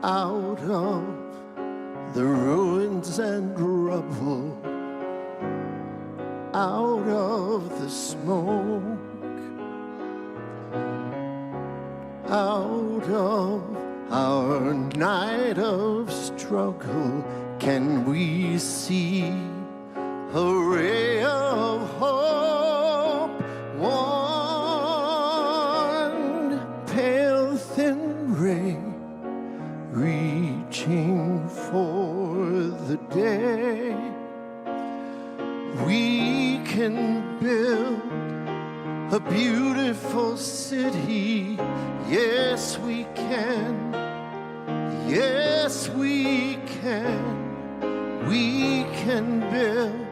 out of the ruins and rubble, out of the smoke, out of our night of struggle, can we see a ray of hope? One pale thin ray reaching for the day. We can build a beautiful city. Yes, we can. Yes, we can. We can build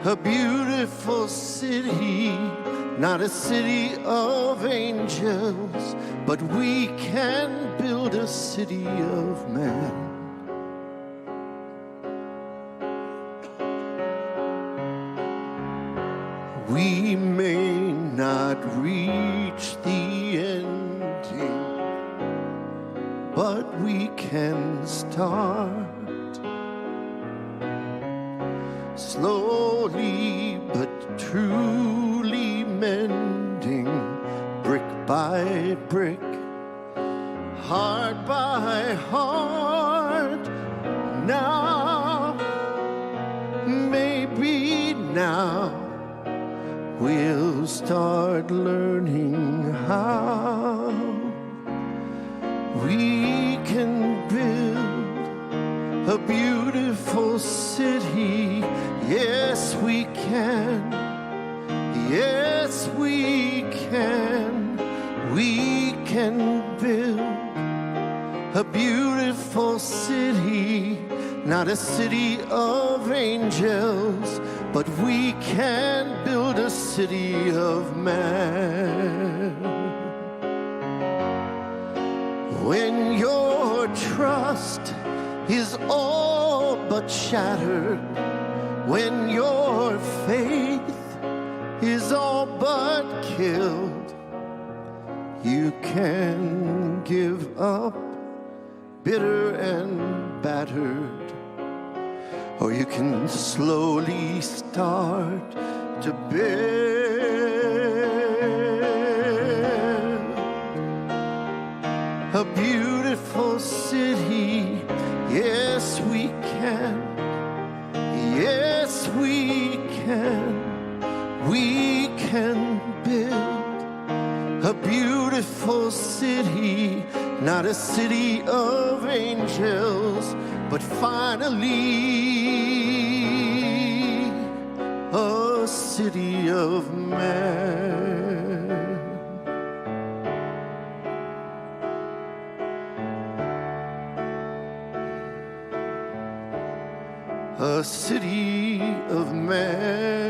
a beautiful city, not a city of angels, but we can build a city of man. We may not reach the ending, but we can start. Slowly but truly mending, brick by brick, heart by heart. Now, maybe now, we'll start learning how we can build a beautiful city. Yes, we can. Yes, we can. We can build a beautiful city, not a city of angels, but we can build a city of man. When your trust is all but shattered, when your faith is all but killed, you can give up bitter and battered, or you can slowly start to build a beautiful city. Yes, we can. Yes, we can. We can build a beautiful city, not a city of angels, but finally a city of man. A city of man.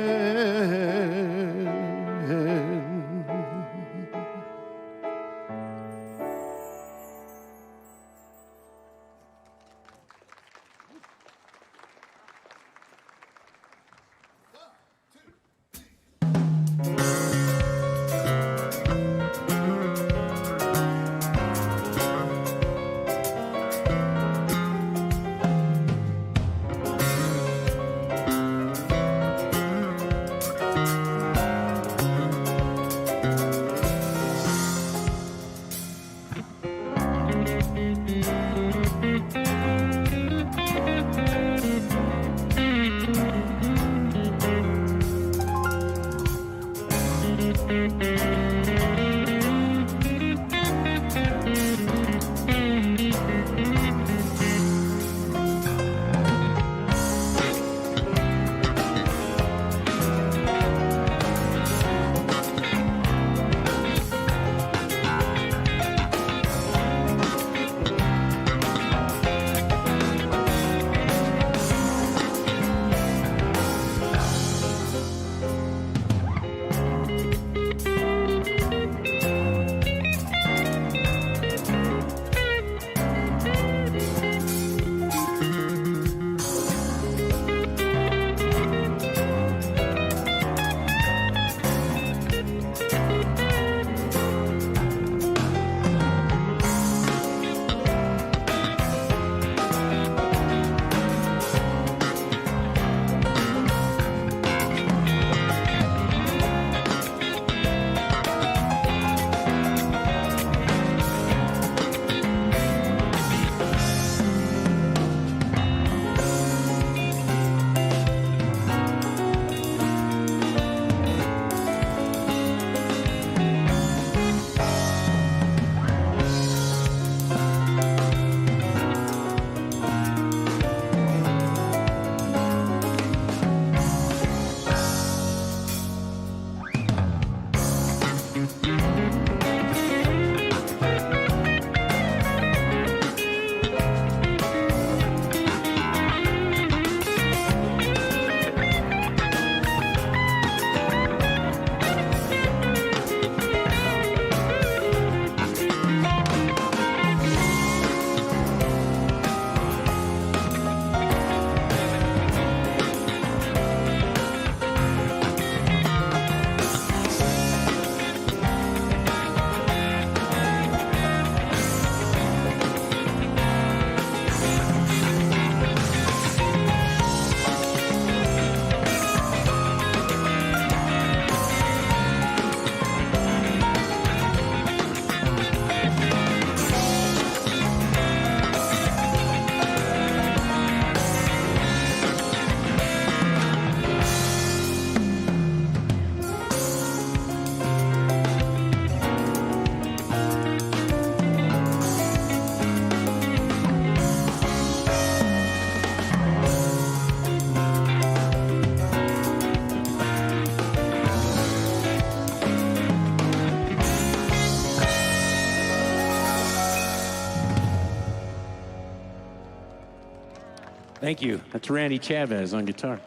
Thank you. That's Randy Chavez on guitar.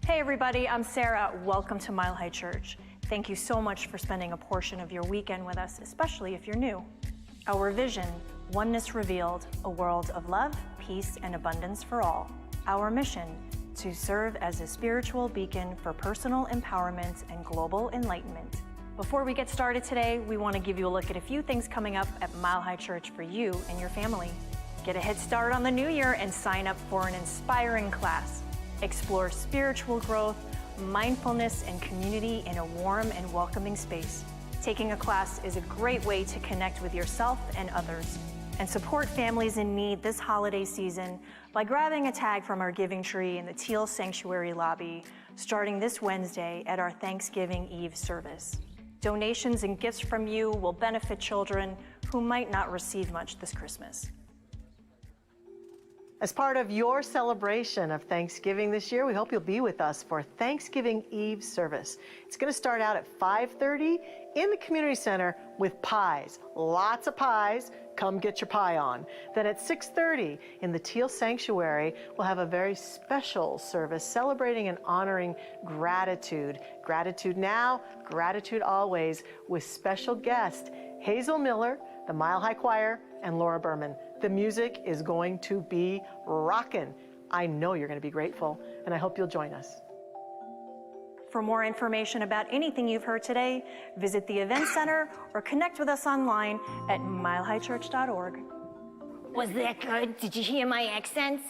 Hey everybody, I'm Sarah. Welcome to Mile High Church. Thank you so much for spending a portion of your weekend with us, especially if you're new. Our vision, Oneness Revealed, a world of love, peace, and abundance for all. Our mission, to serve as a spiritual beacon for personal empowerment and global enlightenment. Before we get started today, we want to give you a look at a few things coming up at Mile High Church for you and your family. Get a head start on the new year and sign up for an inspiring class. Explore spiritual growth, mindfulness, and community in a warm and welcoming space. Taking a class is a great way to connect with yourself and others, and support families in need this holiday season by grabbing a tag from our giving tree in the Teal Sanctuary lobby, starting this Wednesday at our Thanksgiving Eve service. Donations and gifts from you will benefit children who might not receive much this Christmas. As part of your celebration of Thanksgiving this year, we hope you'll be with us for Thanksgiving Eve service. It's going to start out at 5:30 in the community center with pies. Lots of pies. Come get your pie on. Then at 6:30 in the Teal Sanctuary, we'll have a very special service celebrating and honoring gratitude. Gratitude now, gratitude always, with special guest Hazel Miller, the Mile High Choir, and Laura Berman. The music is going to be rockin'. I know you're going to be grateful, and I hope you'll join us. For more information about anything you've heard today, visit the Event Center or connect with us online at milehighchurch.org. Was that good? Did you hear my accents?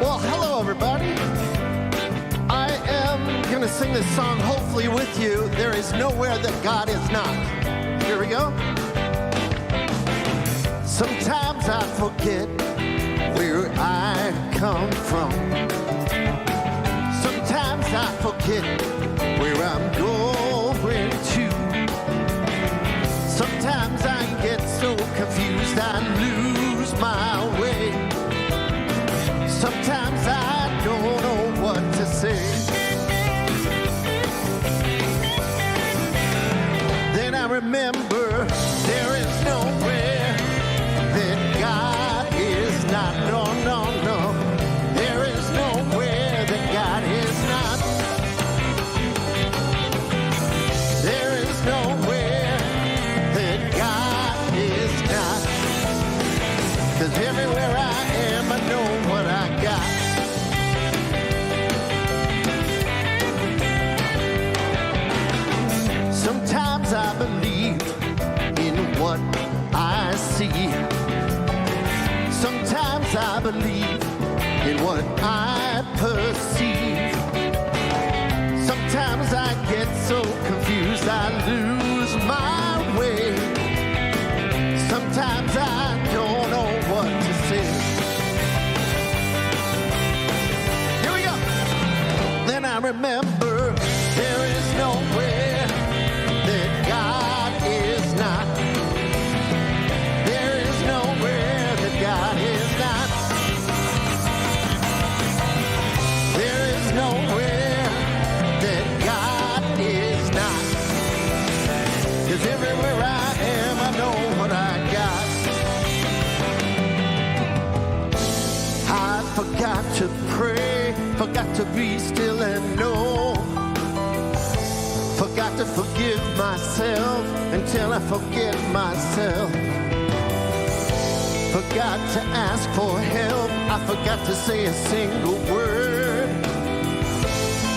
Well, hello, everybody. I am going to sing this song, hopefully with you. There is nowhere that God is not. Here we go. Sometimes I forget where I come from. Sometimes I forget where I'm going to. Sometimes I get so confused I lose my way. Sometimes I don't know what to say. Then I remember there is nowhere that God is not. No, no, no. There is nowhere that God is not. There is nowhere that God is not. 'Cause everywhere I am, I know what I got. Sometimes I believe in what I see. Sometimes I believe in what I perceive. Sometimes I get so confused I lose my way. Sometimes I don't know what to say. Here we go. Then I remember there is nowhere that God is not. There is nowhere that God is not. There is nowhere that God is not. 'Cause everywhere I am, I know what I got. I forgot to pray, forgot to be still and know. Forgot to forgive myself until I forget myself. Forgot to ask for help. I forgot to say a single word.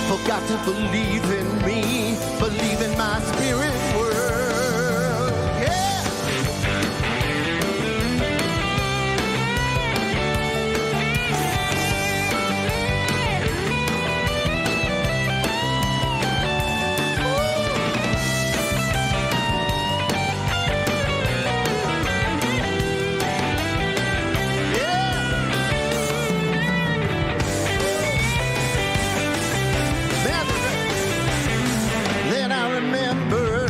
Forgot to believe in me, believe in my spirit world. Yeah. Then I remember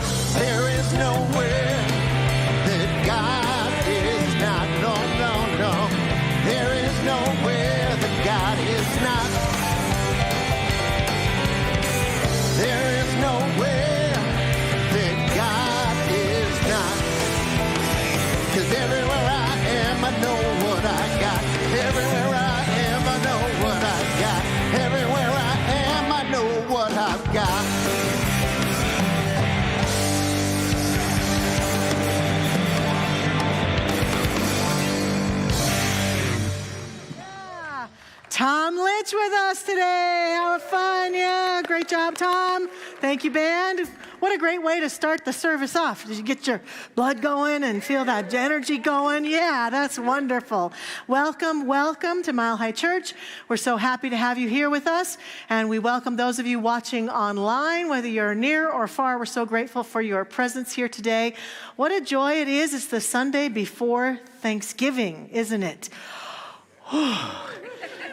church with us today. How fun. Yeah, great job, Tom. Thank you, band. What a great way to start the service off. Did you get your blood going and feel that energy going? Yeah, that's wonderful. Welcome, welcome to Mile High Church. We're so happy to have you here with us, and we welcome those of you watching online, whether you're near or far. We're so grateful for your presence here today. What a joy it is. It's the Sunday before Thanksgiving, isn't it?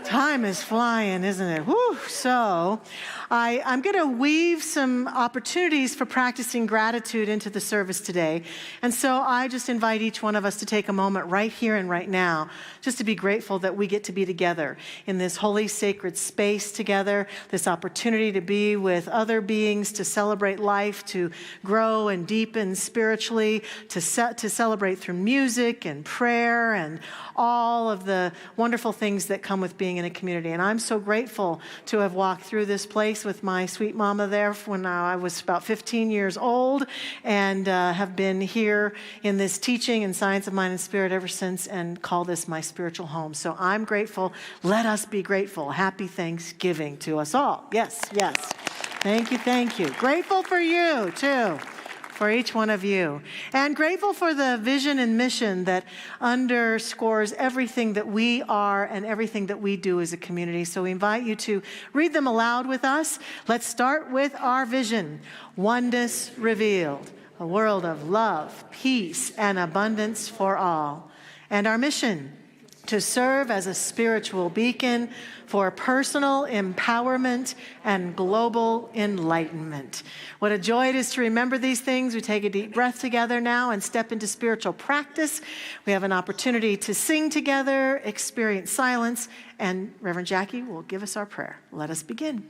Time is flying, isn't it? Whew. So I'm going to weave some opportunities for practicing gratitude into the service today. And so I just invite each one of us to take a moment right here and right now just to be grateful that we get to be together in this holy, sacred space together, this opportunity to be with other beings, to celebrate life, to grow and deepen spiritually, to celebrate through music and prayer and all of the wonderful things that come with being in a community. And I'm so grateful to have walked through this place with my sweet mama there when I was about 15 years old, and have been here in this teaching and science of mind and spirit ever since, and call this my spiritual home. So I'm grateful. Let us be grateful. Happy Thanksgiving to us all. Yes, yes. Thank you, thank you. Grateful for you too. For each one of you. And grateful for the vision and mission that underscores everything that we are and everything that we do as a community. So we invite you to read them aloud with us. Let's start with our vision. Oneness revealed. A world of love, peace, and abundance for all. And our mission, to serve as a spiritual beacon for personal empowerment and global enlightenment. What a joy it is to remember these things. We take a deep breath together now and step into spiritual practice. We have an opportunity to sing together, experience silence, and Reverend Jackie will give us our prayer. Let us begin.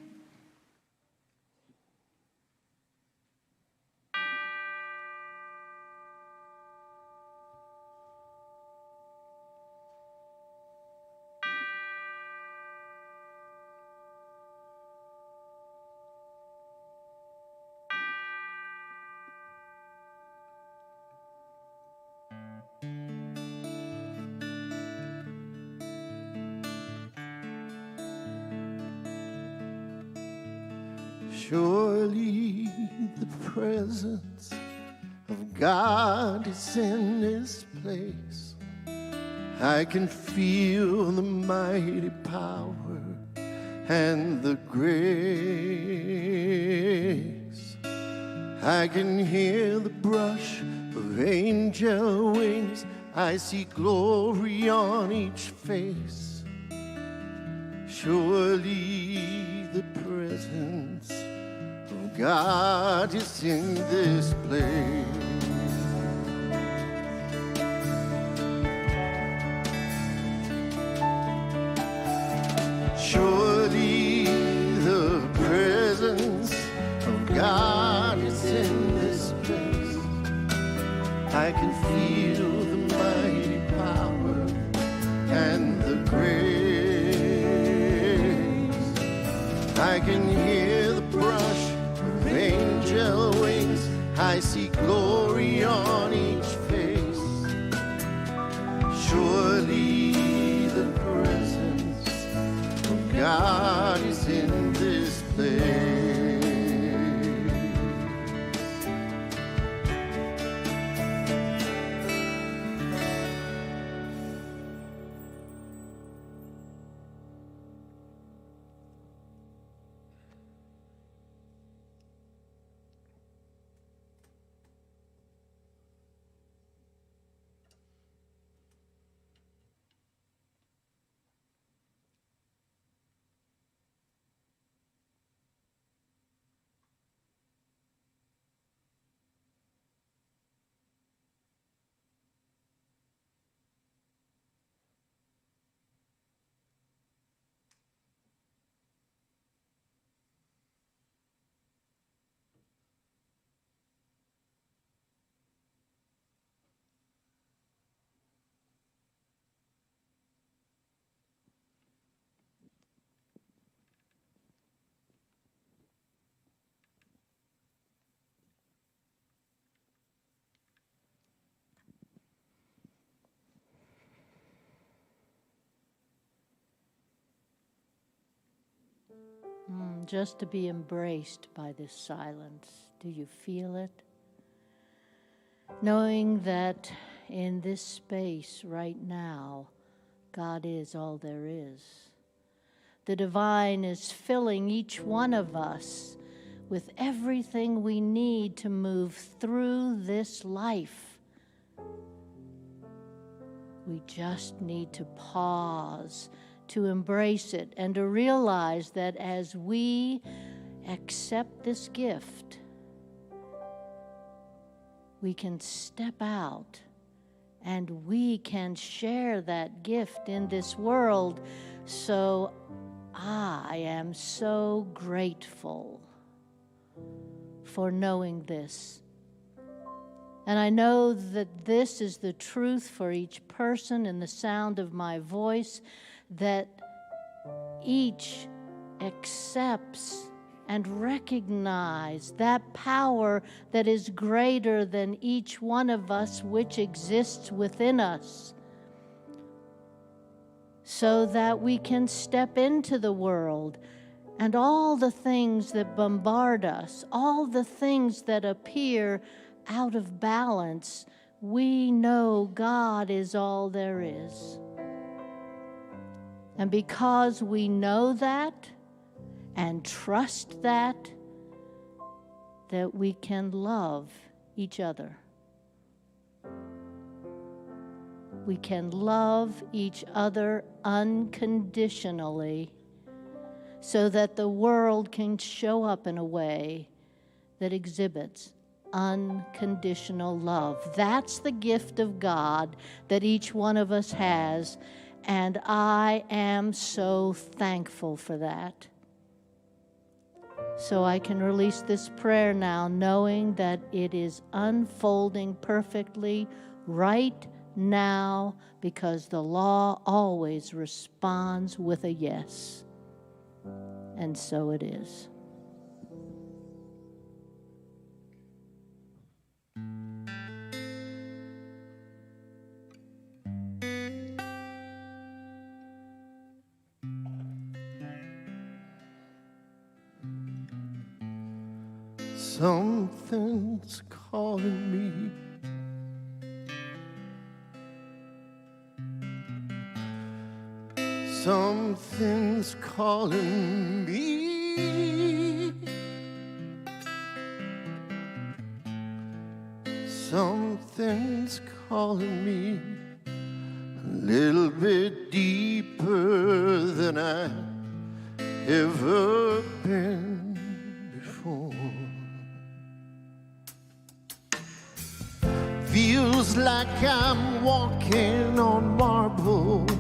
Surely the presence of God is in this place. I can feel the mighty power and the grace. I can hear the brush of angel wings. I see glory on each face. Surely the presence of God is in this place. Surely the presence of God is in this place. I can feel the mighty power and the grace. I can hear the brush of angel wings. I see glory on each face. Surely the presence of God is in this place. just to be embraced by this silence. Do you feel it? Knowing that in this space right now, God is all there is. The divine is filling each one of us with everything we need to move through this life. We just need to pause, to embrace it, and to realize that as we accept this gift, we can step out and we can share that gift in this world. So I am so grateful for knowing this. And I know that this is the truth for each person in the sound of my voice, that each accepts and recognizes that power that is greater than each one of us, which exists within us, so that we can step into the world and all the things that bombard us, all the things that appear out of balance, we know God is all there is. And because we know that and trust that we can love each other. We can love each other unconditionally so that the world can show up in a way that exhibits unconditional love. That's the gift of God that each one of us has, and I am so thankful for that. So I can release this prayer now, knowing that it is unfolding perfectly right now, because the law always responds with a yes. And so it is. Something's calling me. Something's calling me. Something's calling me a little bit deeper than I've ever been before. Feels like I'm walking on marbles.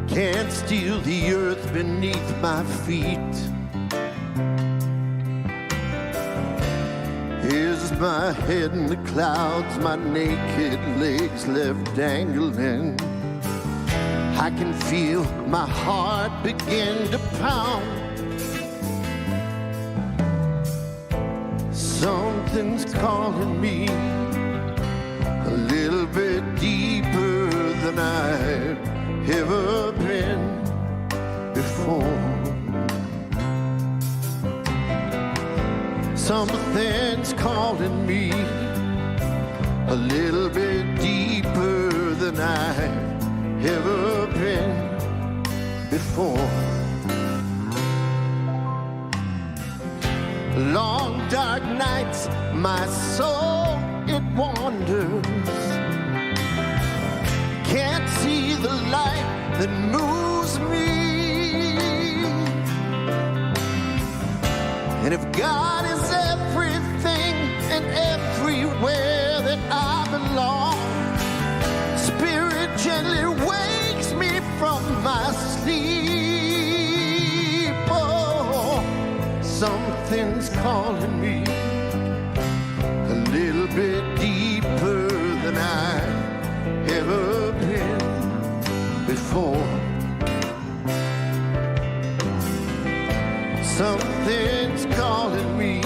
Can't steal the earth beneath my feet. Here's my head in the clouds, my naked legs left dangling. I can feel my heart begin to pound. Something's calling me a little bit deeper than I've ever been before. Something's calling me a little bit deeper than I've ever been before. Long dark nights, my soul, it wanders. Can't see the light that moves me. And if God is everything and everywhere that I belong, Spirit gently wakes me from my sleep. Oh, something's calling me a little bit deeper than I've ever been before. Something's calling me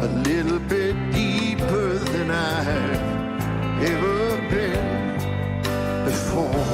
a little bit deeper than I've ever been before.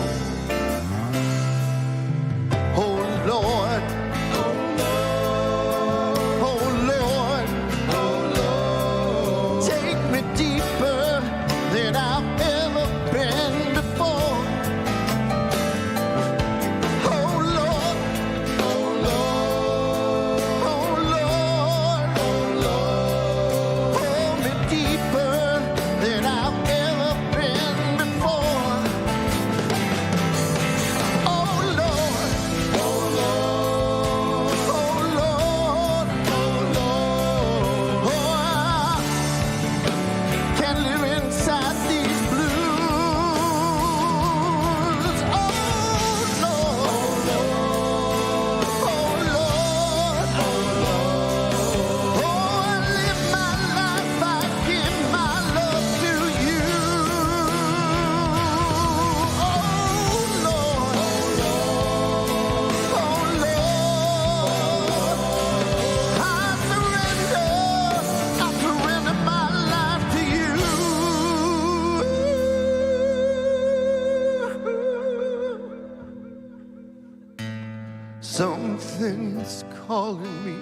something's calling me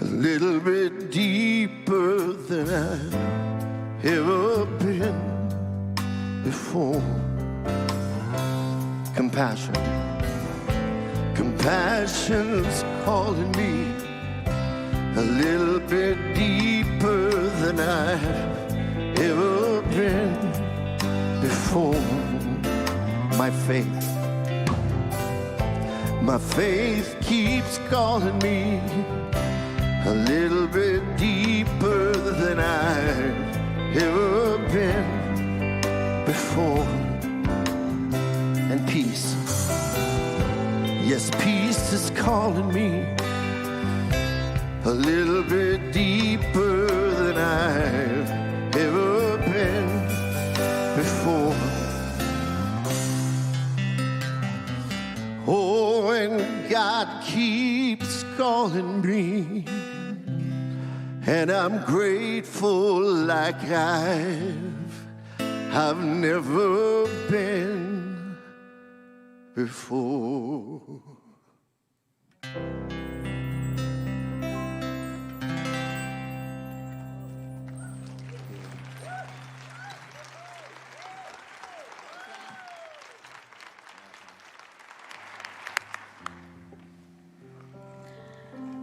a little bit deeper than I've ever been before. Compassion. Compassion's calling me a little bit deeper than I've ever been before. My faith keeps calling me a little bit deeper than I've ever been before. And peace, yes, peace is calling me a little bit deeper than I've ever been before. Oh, and God keeps calling me, and I'm grateful like I've never been before.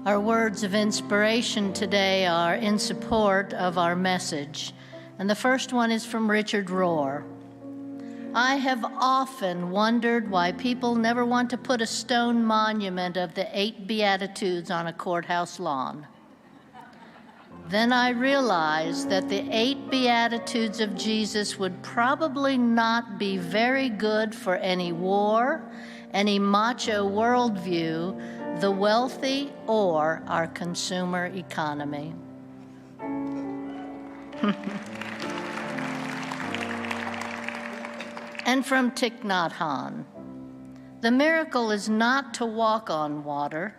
Our words of inspiration today are in support of our message. And the first one is from Richard Rohr. I have often wondered why people never want to put a stone monument of the 8 Beatitudes on a courthouse lawn. Then I realized that the 8 Beatitudes of Jesus would probably not be very good for any war, any macho worldview, the wealthy, or our consumer economy. And from Thich Nhat Hanh, the miracle is not to walk on water.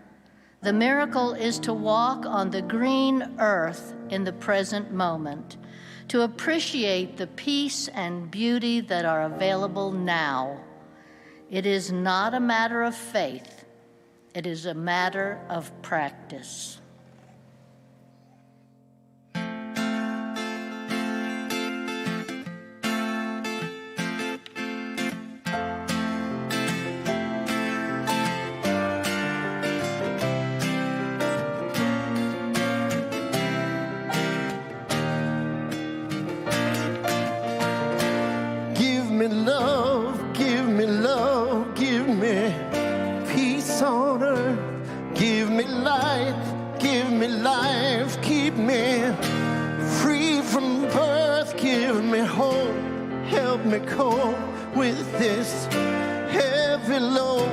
The miracle is to walk on the green earth in the present moment, to appreciate the peace and beauty that are available now. It is not a matter of faith. It is a matter of practice. Give me love, give me love, give me peace on earth. Give me life, keep me free from birth. Give me hope, help me cope with this heavy load.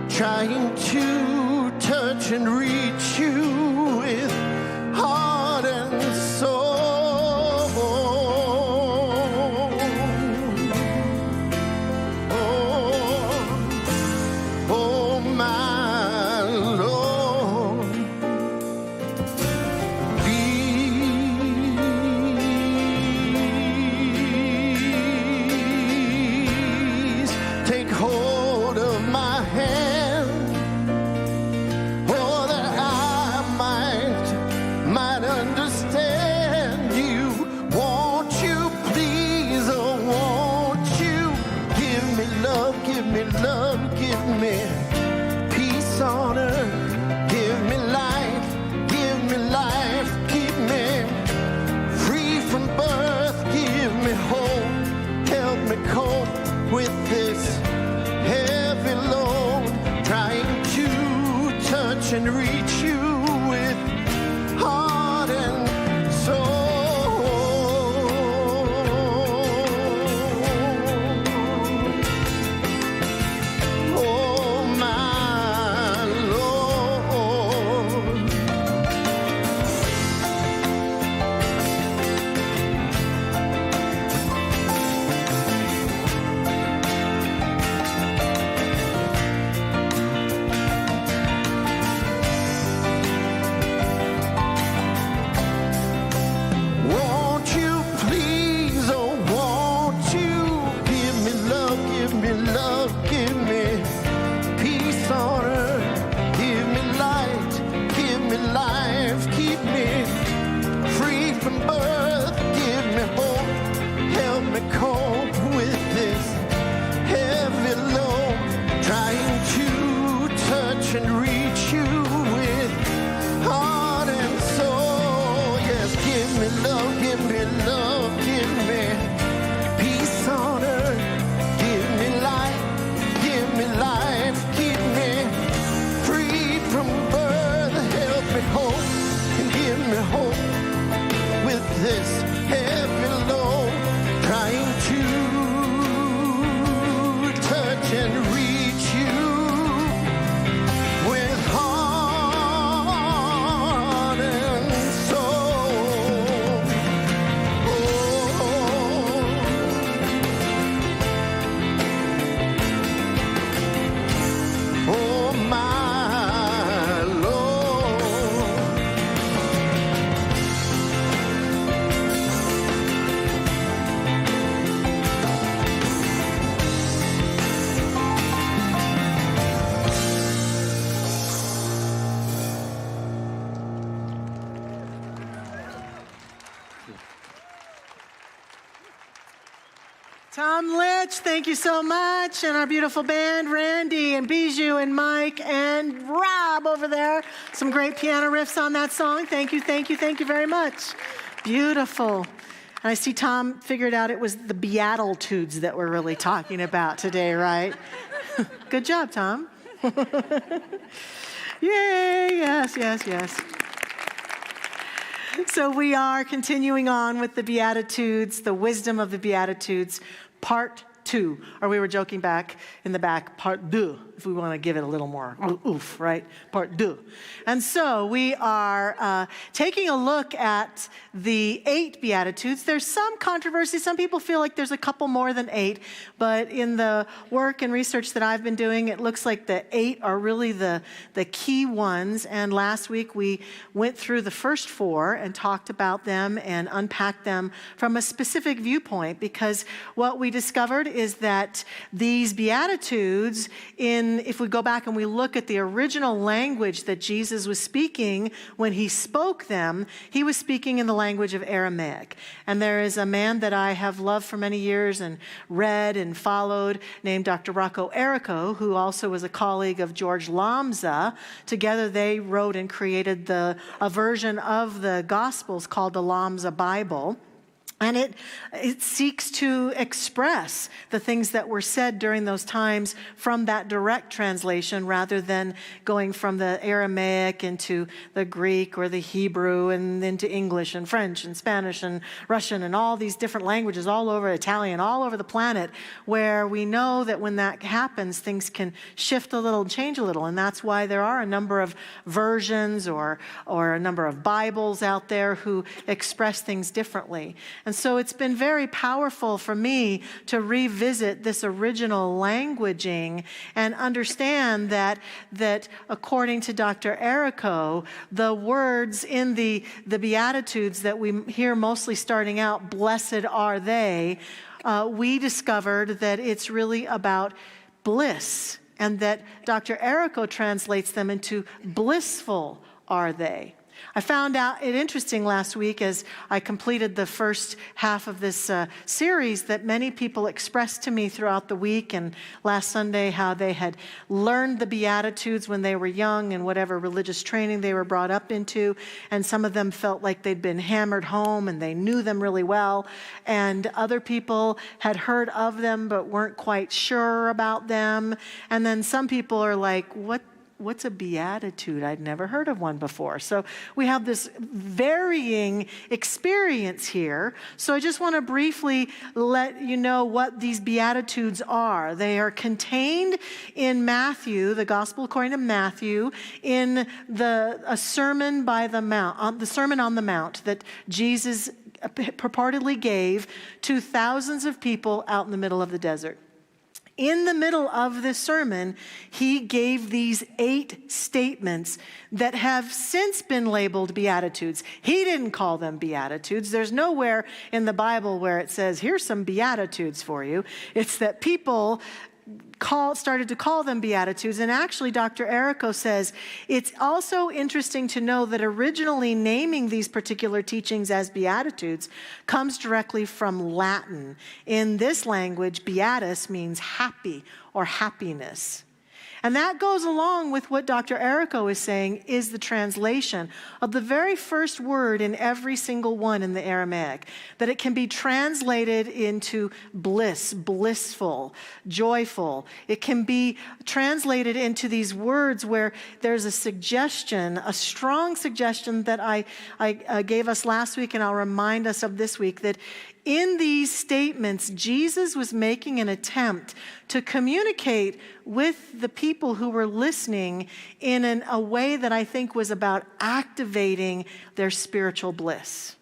Trying to touch and reach you with heart and soul. Take hold of my hand, oh, that I might understand you. Won't you please, oh, won't you give me love, give me love, give me peace on earth. Give me life, keep me free from birth. Give me hope, help me cope with this heavy load. Trying to touch and reach you with heart and soul. Oh, my Lord. and reach you with heart and soul. Yes, give me love, give me love, give me peace on earth. Give me life, keep me free from birth. Help me hope and give me hope with this heavy load. Trying to touch and reach you with heart and soul. Oh, my Lord. Tom Litch, thank you so much. And our beautiful band, Randy and Bijou and Mike and Rob over there. Some great piano riffs on that song. Thank you very much. Beautiful. And I see Tom figured out it was the Beatitudes that we're really talking about today, right? Good job, Tom. Yay, yes. So we are continuing on with the Beatitudes, the wisdom of the Beatitudes, part 2. Or we were joking back in the back, part 2, if we want to give it a little more oof, right? Part 2. And so we are taking a look at the 8 Beatitudes. There's some controversy. Some people feel like there's a couple more than 8. But in the work and research that I've been doing, it looks like the 8 are really the key ones. And last week we went through the first 4 and talked about them and unpacked them from a specific viewpoint, because what we discovered is that these Beatitudes, if we go back and we look at the original language that Jesus was speaking when he spoke them, he was speaking in the language of Aramaic. And there is a man that I have loved for many years and read and followed named Dr. Rocco Errico, who also was a colleague of George Lambza. Together they wrote and created a version of the Gospels called the Lambza Bible. And it seeks to express the things that were said during those times from that direct translation, rather than going from the Aramaic into the Greek or the Hebrew and into English and French and Spanish and Russian and all these different languages all over, Italian, all over the planet, where we know that when that happens, things can shift a little, change a little. And that's why there are a number of versions or a number of Bibles out there who express things differently. And so it's been very powerful for me to revisit this original languaging and understand that according to Dr. Errico, the words in the Beatitudes that we hear mostly starting out, blessed are they, we discovered that it's really about bliss, and that Dr. Errico translates them into blissful are they. I found out it interesting last week as I completed the first half of this series that many people expressed to me throughout the week and last Sunday how they had learned the Beatitudes when they were young and whatever religious training they were brought up into. And some of them felt like they'd been hammered home and they knew them really well. And other people had heard of them but weren't quite sure about them. And then some people are like, what's a beatitude? I'd never heard of one before. So we have this varying experience here. So I just want to briefly let you know what these Beatitudes are. They are contained in Matthew, the Gospel according to Matthew, in a Sermon by the Mount, the Sermon on the Mount that Jesus purportedly gave to thousands of people out in the middle of the desert. In the middle of this sermon, he gave these 8 statements that have since been labeled Beatitudes. He didn't call them Beatitudes. There's nowhere in the Bible where it says, here's some Beatitudes for you. It's that people started to call them Beatitudes. And actually, Dr. Errico says, it's also interesting to know that originally naming these particular teachings as Beatitudes comes directly from Latin. In this language, beatus means happy or happiness. And that goes along with what Dr. Errico is saying is the translation of the very first word in every single one in the Aramaic, that it can be translated into bliss, blissful, joyful. It can be translated into these words where there's a suggestion, a strong suggestion that I gave us last week, and I'll remind us of this week, that in these statements, Jesus was making an attempt to communicate with the people who were listening in a way that I think was about activating their spiritual bliss.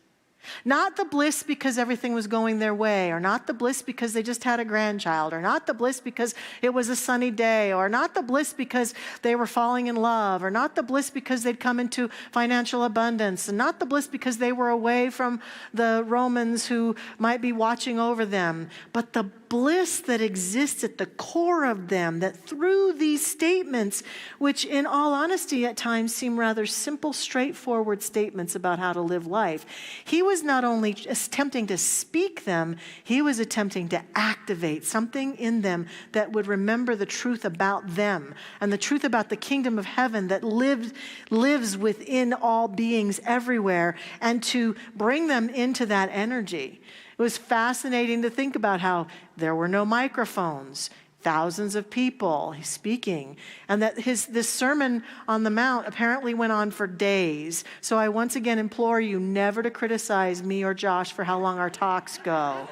Not the bliss because everything was going their way, or not the bliss because they just had a grandchild, or not the bliss because it was a sunny day, or not the bliss because they were falling in love, or not the bliss because they'd come into financial abundance, and not the bliss because they were away from the Romans who might be watching over them, but the bliss that exists at the core of them, that through these statements, which in all honesty at times seem rather simple, straightforward statements about how to live life, he was not only attempting to speak them, he was attempting to activate something in them that would remember the truth about them and the truth about the kingdom of heaven that lives within all beings everywhere, and to bring them into that energy. It was fascinating to think about how there were no microphones, thousands of people speaking, and that this Sermon on the Mount apparently went on for days. So I once again implore you never to criticize me or Josh for how long our talks go.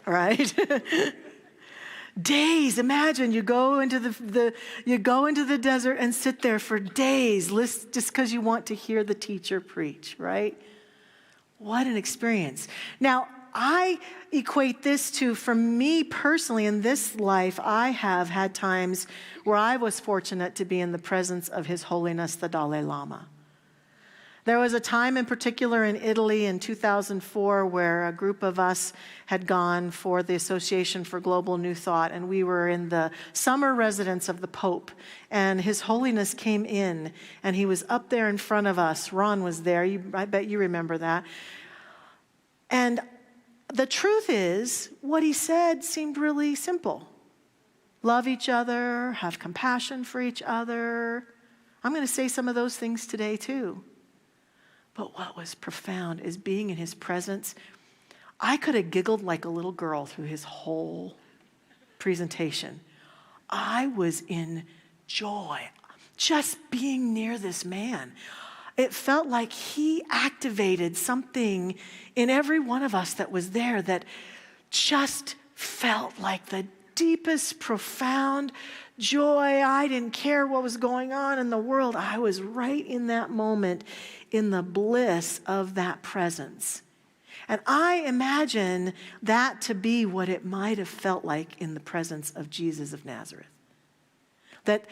Right? Days. Imagine you go into the desert and sit there for days, just because you want to hear the teacher preach, right? What an experience. Now, I equate this to, for me personally, in this life, I have had times where I was fortunate to be in the presence of His Holiness, the Dalai Lama. There was a time in particular in Italy in 2004 where a group of us had gone for the Association for Global New Thought, and we were in the summer residence of the Pope, and His Holiness came in, and he was up there in front of us. Ron was there. I bet you remember that. And the truth is, what he said seemed really simple. Love each other, have compassion for each other. I'm going to say some of those things today too. But what was profound is being in his presence. I could have giggled like a little girl through his whole presentation. I was in joy just being near this man. It felt like he activated something in every one of us that was there that just felt like the deepest, profound joy. I didn't care what was going on in the world. I was right in that moment in the bliss of that presence. And I imagine that to be what it might have felt like in the presence of Jesus of Nazareth. That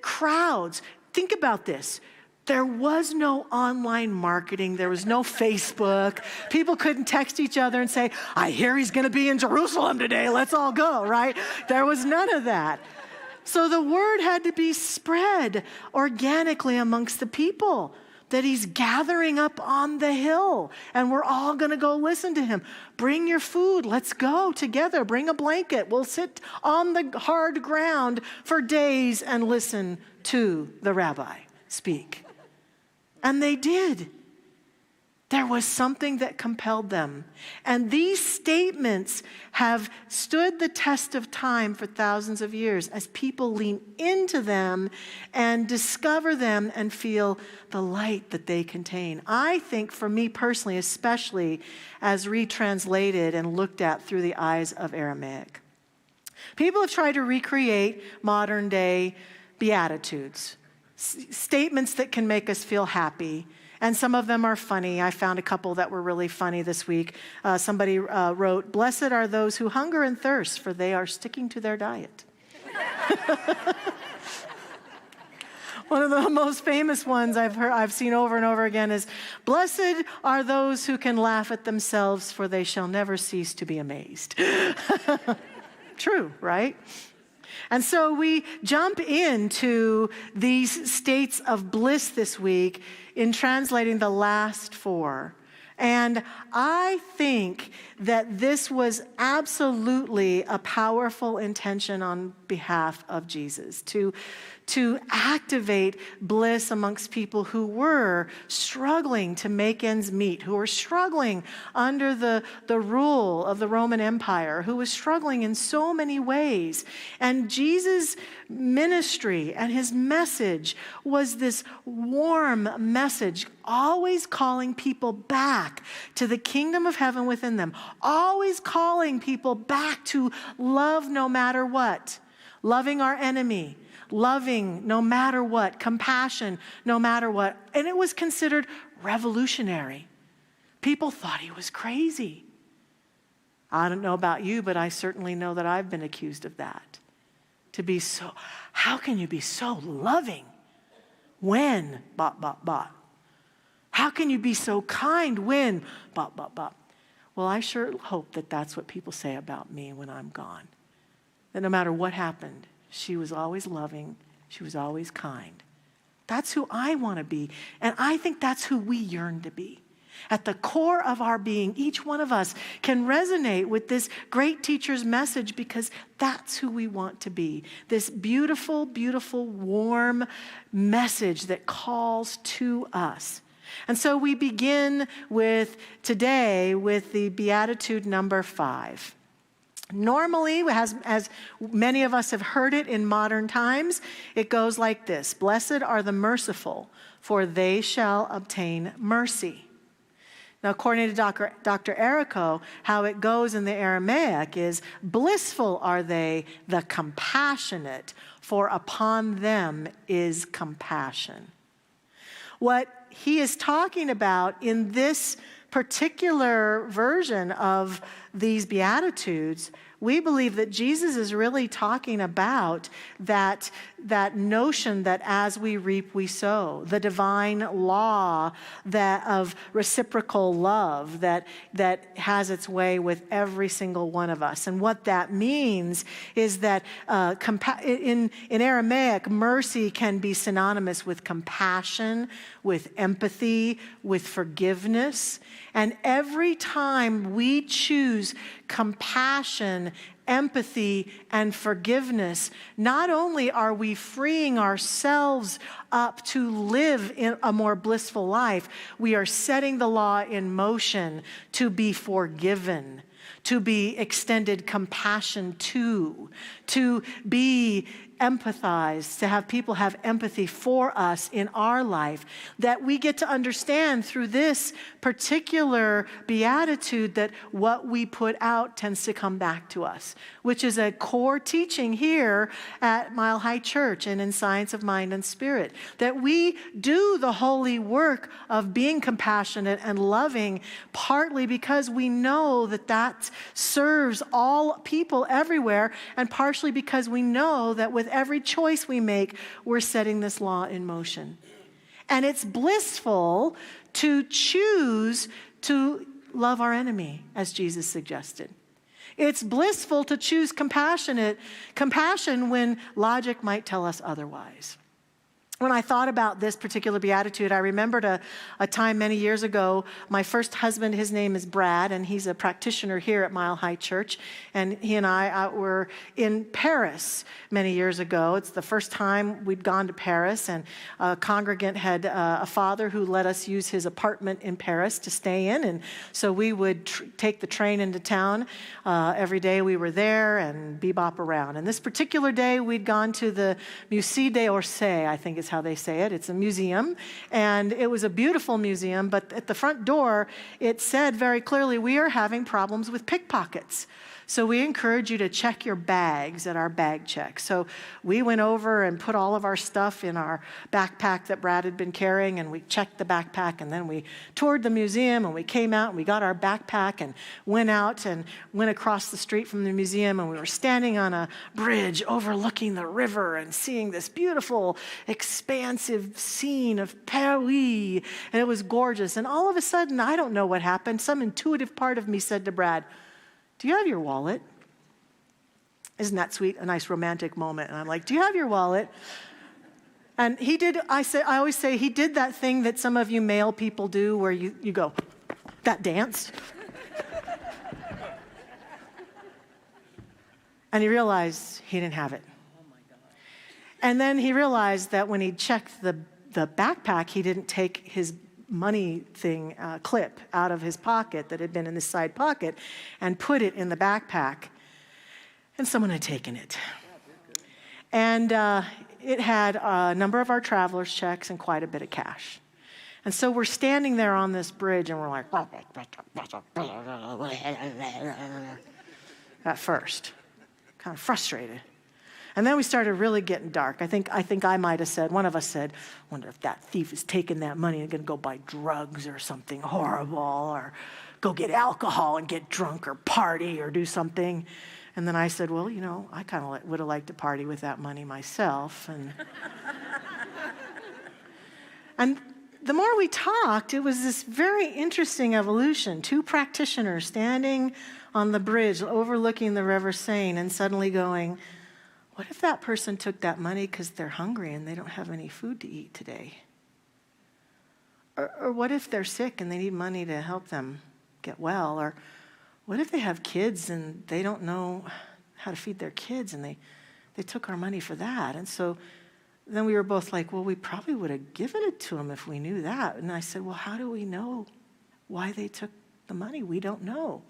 crowds, think about this. There was no online marketing. There was no Facebook. People couldn't text each other and say, I hear he's going to be in Jerusalem today. Let's all go, right? There was none of that. So the word had to be spread organically amongst the people that he's gathering up on the hill, and we're all going to go listen to him. Bring your food. Let's go together. Bring a blanket. We'll sit on the hard ground for days and listen to the rabbi speak. And they did. There was something that compelled them. And these statements have stood the test of time for thousands of years as people lean into them and discover them and feel the light that they contain. I think for me personally, especially as retranslated and looked at through the eyes of Aramaic, people have tried to recreate modern day Beatitudes, statements that can make us feel happy. And some of them are funny. I found a couple that were really funny this week. Somebody wrote, "Blessed are those who hunger and thirst, for they are sticking to their diet." One of the most famous ones I've seen over and over again is, "Blessed are those who can laugh at themselves, for they shall never cease to be amazed." True, right? And so we jump into these states of bliss this week in translating the last four. And I think that this was absolutely a powerful intention on behalf of Jesus, to activate bliss amongst people who were struggling to make ends meet, who were struggling under the rule of the Roman Empire, who was struggling in so many ways. And Jesus' ministry and his message was this warm message, always calling people back to the kingdom of heaven within them, always calling people back to love no matter what, loving our enemy, loving no matter what, compassion no matter what. And it was considered revolutionary. People thought he was crazy. I don't know about you, but I certainly know that I've been accused of that. To be so, how can you be so loving when, How can you be so kind when, Well, I sure hope that that's what people say about me when I'm gone. That no matter what happened, she was always loving. She was always kind. That's who I want to be. And I think that's who we yearn to be. At the core of our being, each one of us can resonate with this great teacher's message because that's who we want to be. This beautiful, beautiful, warm message that calls to us. And so we begin today with the Beatitude number 5. Normally, as many of us have heard it in modern times, it goes like this: Blessed are the merciful, for they shall obtain mercy. Now, according to Dr. Errico, how it goes in the Aramaic is, blissful are they, the compassionate, for upon them is compassion. What he is talking about in this particular version of these Beatitudes, we believe that Jesus is really talking about that notion that as we reap, we sow, the divine law of reciprocal love that has its way with every single one of us. And what that means is that in Aramaic, mercy can be synonymous with compassion, with empathy, with forgiveness. And every time we choose compassion, empathy, and forgiveness, not only are we freeing ourselves up to live in a more blissful life, we are setting the law in motion to be forgiven, to be extended compassion to be empathized, to have people have empathy for us in our life, that we get to understand through this particular beatitude that what we put out tends to come back to us, which is a core teaching here at Mile High Church and in Science of Mind and Spirit, that we do the holy work of being compassionate and loving, partly because we know that serves all people everywhere, and partially because we know that with every choice we make, we're setting this law in motion. And it's blissful to choose to love our enemy, as Jesus suggested. It's blissful to choose compassion when logic might tell us otherwise. When I thought about this particular beatitude, I remembered a time many years ago. My first husband, his name is Brad, and he's a practitioner here at Mile High Church. And he and I were in Paris many years ago. It's the first time we'd gone to Paris, and a congregant had a father who let us use his apartment in Paris to stay in. And so we would take the train into town. Every day we were there and bebop around. And this particular day, we'd gone to the Musée d'Orsay, I think is how they say it. It's a museum, and it was a beautiful museum, but at the front door, it said very clearly, we are having problems with pickpockets. So we encourage you to check your bags at our bag check. So we went over and put all of our stuff in our backpack that Brad had been carrying, and we checked the backpack, and then we toured the museum, and we came out, and we got our backpack and went out and went across the street from the museum, and we were standing on a bridge overlooking the river and seeing this beautiful, expansive scene of Paris, and it was gorgeous. And all of a sudden, I don't know what happened, some intuitive part of me said to Brad, do you have your wallet? Isn't that sweet? A nice romantic moment. And I'm like, do you have your wallet? And he did, I always say, he did that thing that some of you male people do where you go, that dance. And he realized he didn't have it. And then he realized that when he checked the backpack, he didn't take his money thing clip out of his pocket that had been in his side pocket and put it in the backpack. And someone had taken it. And it had a number of our travelers' checks and quite a bit of cash. And so we're standing there on this bridge and we're like, at first, kind of frustrated. And then we started really getting dark. I think I might have said, one of us said, wonder if that thief is taking that money and going to go buy drugs or something horrible, or go get alcohol and get drunk or party or do something. And then I said, well, you know, I kind of would have liked to party with that money myself. And the more we talked, it was this very interesting evolution. Two practitioners standing on the bridge overlooking the River Seine and suddenly going, what if that person took that money because they're hungry and they don't have any food to eat today? Or what if they're sick and they need money to help them get well? Or what if they have kids and they don't know how to feed their kids and they took our money for that? And so then we were both like, well, we probably would have given it to them if we knew that. And I said, well, how do we know why they took the money? We don't know.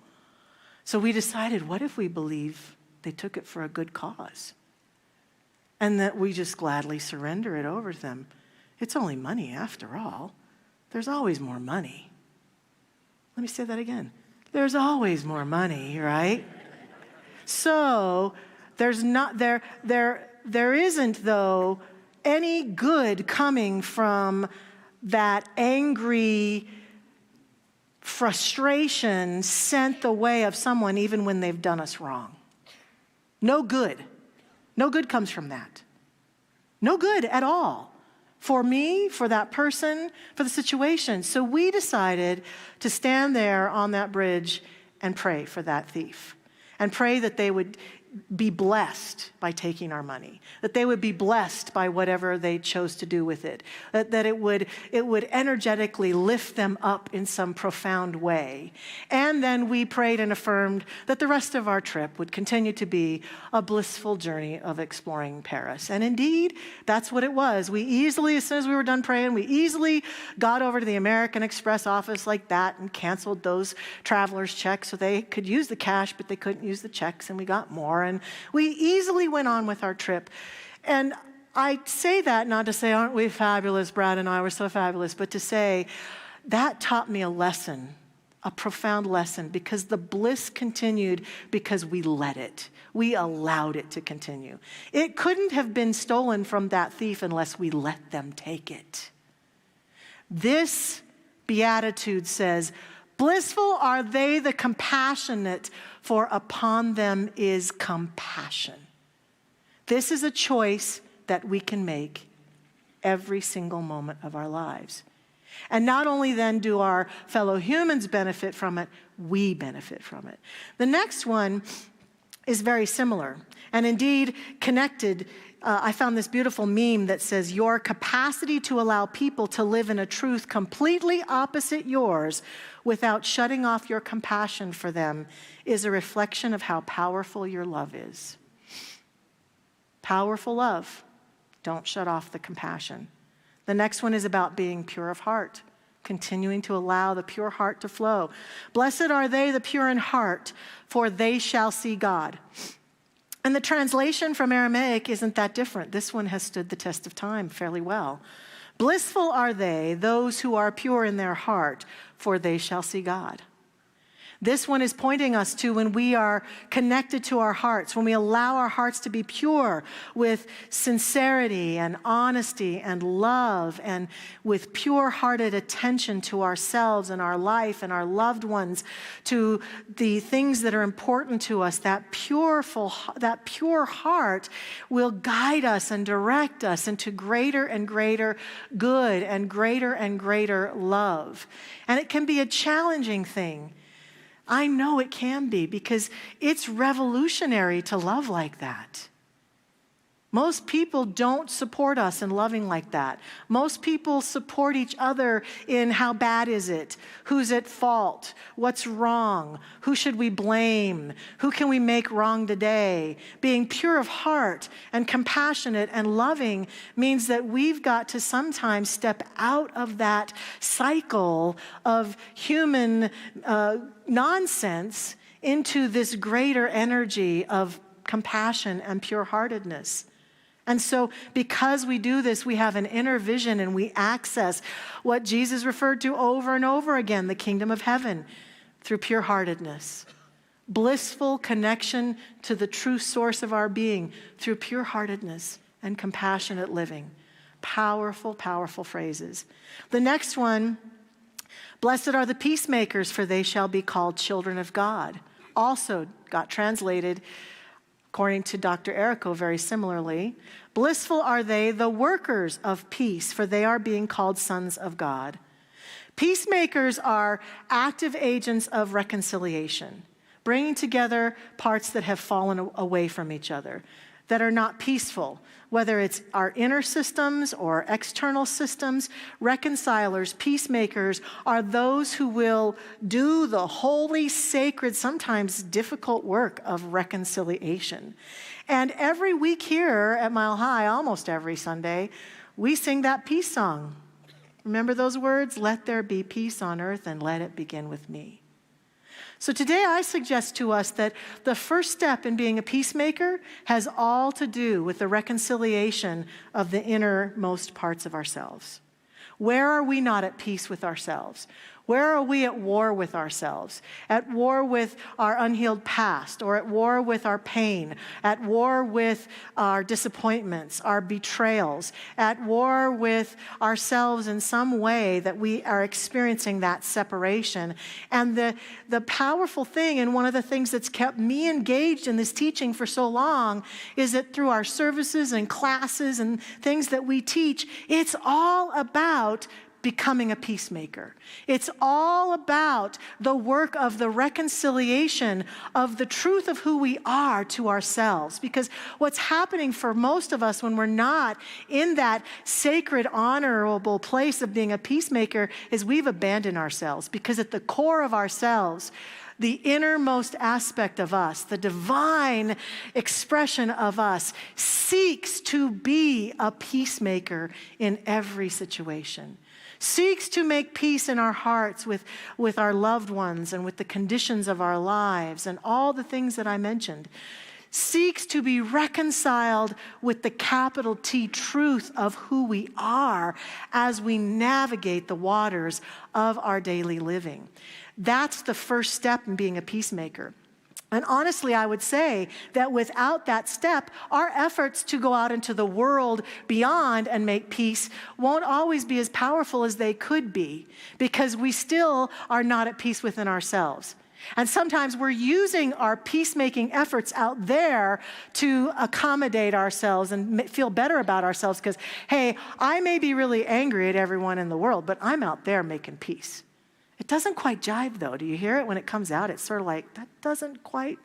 So we decided, what if we believe they took it for a good cause? And that we just gladly surrender it over to them. It's only money after all. There's always more money. Let me say that again. There's always more money, right? So there isn't, though, any good coming from that angry frustration sent the way of someone even when they've done us wrong. No good. No good comes from that. No good at all. For me, for that person, for the situation. So we decided to stand there on that bridge and pray for that thief. And pray that they would be blessed by taking our money, that they would be blessed by whatever they chose to do with it, that it would energetically lift them up in some profound way. And then we prayed and affirmed that the rest of our trip would continue to be a blissful journey of exploring Paris. And indeed, that's what it was. We easily, as soon as we were done praying, we easily got over to the American Express office like that and canceled those travelers' checks so they could use the cash, but they couldn't use the checks, and we got more. And we easily went on with our trip. And I say that not to say, aren't we fabulous, Brad and I were so fabulous, but to say that taught me a lesson, a profound lesson, because the bliss continued because we let it. We allowed it to continue. It couldn't have been stolen from that thief unless we let them take it. This Beatitude says, blissful are they the compassionate, for upon them is compassion. This is a choice that we can make every single moment of our lives. And not only then do our fellow humans benefit from it, we benefit from it. The next one is very similar and indeed connected. I found this beautiful meme that says, your capacity to allow people to live in a truth completely opposite yours without shutting off your compassion for them is a reflection of how powerful your love is. Powerful love. Don't shut off the compassion. The next one is about being pure of heart, continuing to allow the pure heart to flow. Blessed are they the pure in heart, for they shall see God. And the translation from Aramaic isn't that different. This one has stood the test of time fairly well. Blissful are they, those who are pure in their heart, for they shall see God. This one is pointing us to when we are connected to our hearts, when we allow our hearts to be pure with sincerity and honesty and love and with pure-hearted attention to ourselves and our life and our loved ones, to the things that are important to us. That pure heart will guide us and direct us into greater and greater good and greater love. And it can be a challenging thing. I know it can be, because it's revolutionary to love like that. Most people don't support us in loving like that. Most people support each other in how bad is it? Who's at fault? What's wrong? Who should we blame? Who can we make wrong today? Being pure of heart and compassionate and loving means that we've got to sometimes step out of that cycle of human nonsense into this greater energy of compassion and pure-heartedness. And so because we do this, we have an inner vision and we access what Jesus referred to over and over again, the kingdom of heaven, through pure-heartedness. Blissful connection to the true source of our being through pure-heartedness and compassionate living. Powerful, powerful phrases. The next one, blessed are the peacemakers, for they shall be called children of God. Also got translated, according to Dr. Errico, very similarly, blissful are they, the workers of peace, for they are being called sons of God. Peacemakers are active agents of reconciliation, bringing together parts that have fallen away from each other, that are not peaceful, whether it's our inner systems or external systems. Reconcilers, peacemakers, are those who will do the holy, sacred, sometimes difficult work of reconciliation. And every week here at Mile High, almost every Sunday, we sing that peace song. Remember those words? Let there be peace on earth and let it begin with me. So today I suggest to us that the first step in being a peacemaker has all to do with the reconciliation of the innermost parts of ourselves. Where are we not at peace with ourselves? Where are we at war with ourselves? At war with our unhealed past, or at war with our pain, at war with our disappointments, our betrayals, at war with ourselves in some way that we are experiencing that separation. And the powerful thing, and one of the things that's kept me engaged in this teaching for so long, is that through our services and classes and things that we teach, it's all about becoming a peacemaker. It's all about the work of the reconciliation of the truth of who we are to ourselves. Because what's happening for most of us when we're not in that sacred, honorable place of being a peacemaker is we've abandoned ourselves. Because at the core of ourselves, the innermost aspect of us, the divine expression of us, seeks to be a peacemaker in every situation. Seeks to make peace in our hearts with our loved ones and with the conditions of our lives and all the things that I mentioned. Seeks to be reconciled with the capital T truth of who we are as we navigate the waters of our daily living. That's the first step in being a peacemaker. And honestly, I would say that without that step, our efforts to go out into the world beyond and make peace won't always be as powerful as they could be, because we still are not at peace within ourselves. And sometimes we're using our peacemaking efforts out there to accommodate ourselves and feel better about ourselves because, hey, I may be really angry at everyone in the world, but I'm out there making peace. It doesn't quite jive, though. Do you hear it when it comes out? It's sort of like, that doesn't quite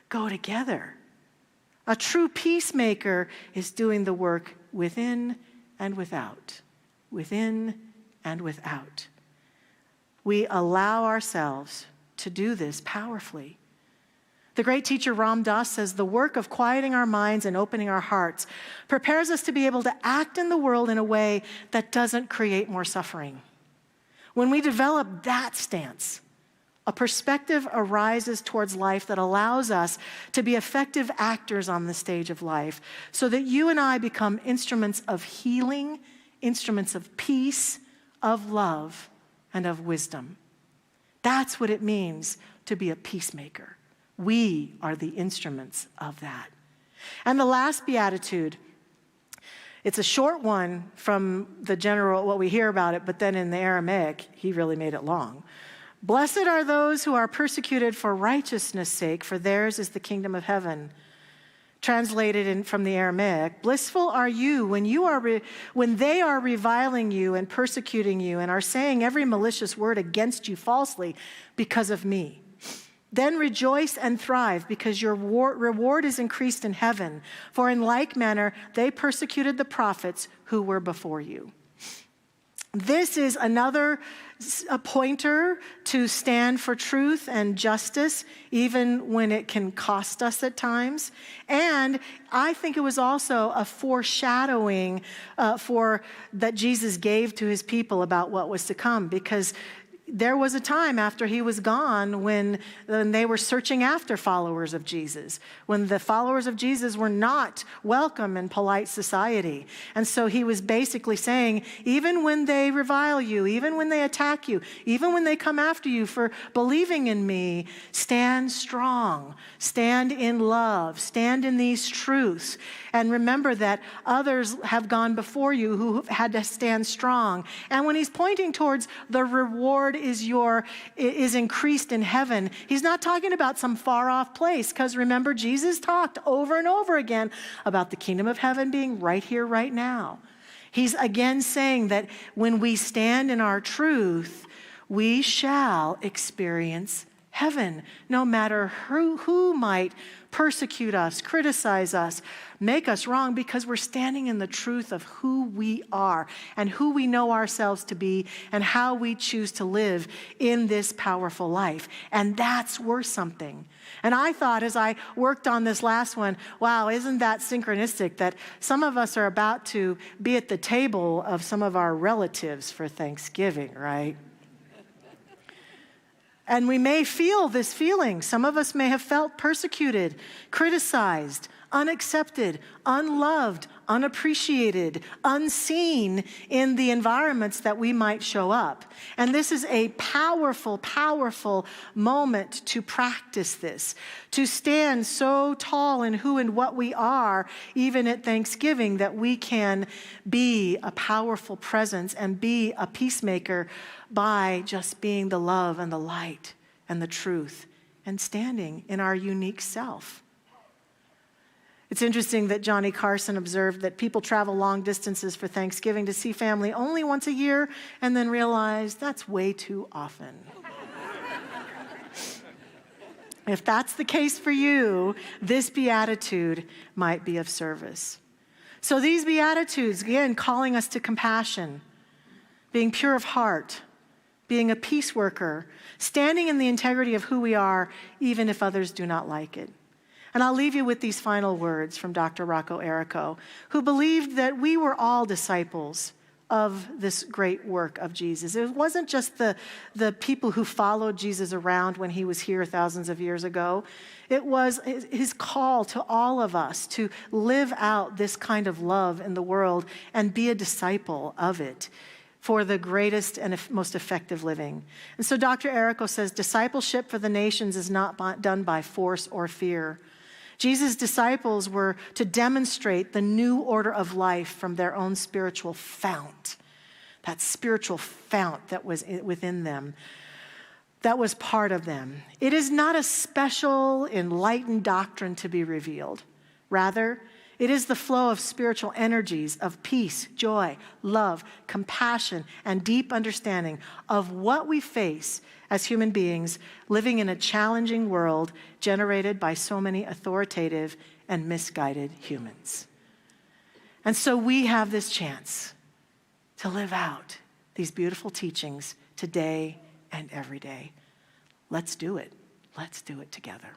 go together. A true peacemaker is doing the work within and without. Within and without. We allow ourselves to do this powerfully. The great teacher Ram Dass says, the work of quieting our minds and opening our hearts prepares us to be able to act in the world in a way that doesn't create more suffering. When we develop that stance, a perspective arises towards life that allows us to be effective actors on the stage of life, so that you and I become instruments of healing, instruments of peace, of love, and of wisdom. That's what it means to be a peacemaker. We are the instruments of that. And the last beatitude, it's a short one from the general, what we hear about it, but then in the Aramaic, he really made it long. Blessed are those who are persecuted for righteousness' sake, for theirs is the kingdom of heaven. Translated from the Aramaic, blissful are you when they are reviling you and persecuting you and are saying every malicious word against you falsely because of me. Then rejoice and thrive, because your reward is increased in heaven. For in like manner they persecuted the prophets who were before you. This is another pointer to stand for truth and justice, even when it can cost us at times. And I think it was also a foreshadowing that Jesus gave to his people about what was to come, because there was a time after he was gone when they were searching after followers of Jesus, when the followers of Jesus were not welcome in polite society. And so he was basically saying, even when they revile you, even when they attack you, even when they come after you for believing in me, stand strong, stand in love, stand in these truths. And remember that others have gone before you who had to stand strong. And when he's pointing towards the reward is increased in heaven, he's not talking about some far off place, because remember, Jesus talked over and over again about the kingdom of heaven being right here, right now. He's again saying that when we stand in our truth, we shall experience heaven, no matter who might persecute us, criticize us, make us wrong, because we're standing in the truth of who we are and who we know ourselves to be and how we choose to live in this powerful life. And that's worth something. And I thought, as I worked on this last one, wow, isn't that synchronistic that some of us are about to be at the table of some of our relatives for Thanksgiving, right? And we may feel this feeling. Some of us may have felt persecuted, criticized, unaccepted, unloved, unappreciated, unseen in the environments that we might show up. And this is a powerful, powerful moment to practice this, to stand so tall in who and what we are, even at Thanksgiving, that we can be a powerful presence and be a peacemaker by just being the love and the light and the truth and standing in our unique self. It's interesting that Johnny Carson observed that people travel long distances for Thanksgiving to see family only once a year and then realize that's way too often. If that's the case for you, this beatitude might be of service. So these beatitudes, again, calling us to compassion, being pure of heart, being a peace worker, standing in the integrity of who we are, even if others do not like it. And I'll leave you with these final words from Dr. Rocco Errico, who believed that we were all disciples of this great work of Jesus. It wasn't just the people who followed Jesus around when he was here thousands of years ago. It was his call to all of us to live out this kind of love in the world and be a disciple of it for the greatest and most effective living. And so Dr. Errico says, discipleship for the nations is not done by force or fear. Jesus' disciples were to demonstrate the new order of life from their own spiritual fount, that spiritual fount that was within them, that was part of them. It is not a special, enlightened doctrine to be revealed. Rather, it is the flow of spiritual energies of peace, joy, love, compassion, and deep understanding of what we face as human beings living in a challenging world generated by so many authoritative and misguided humans. And so we have this chance to live out these beautiful teachings today and every day. Let's do it. Let's do it together.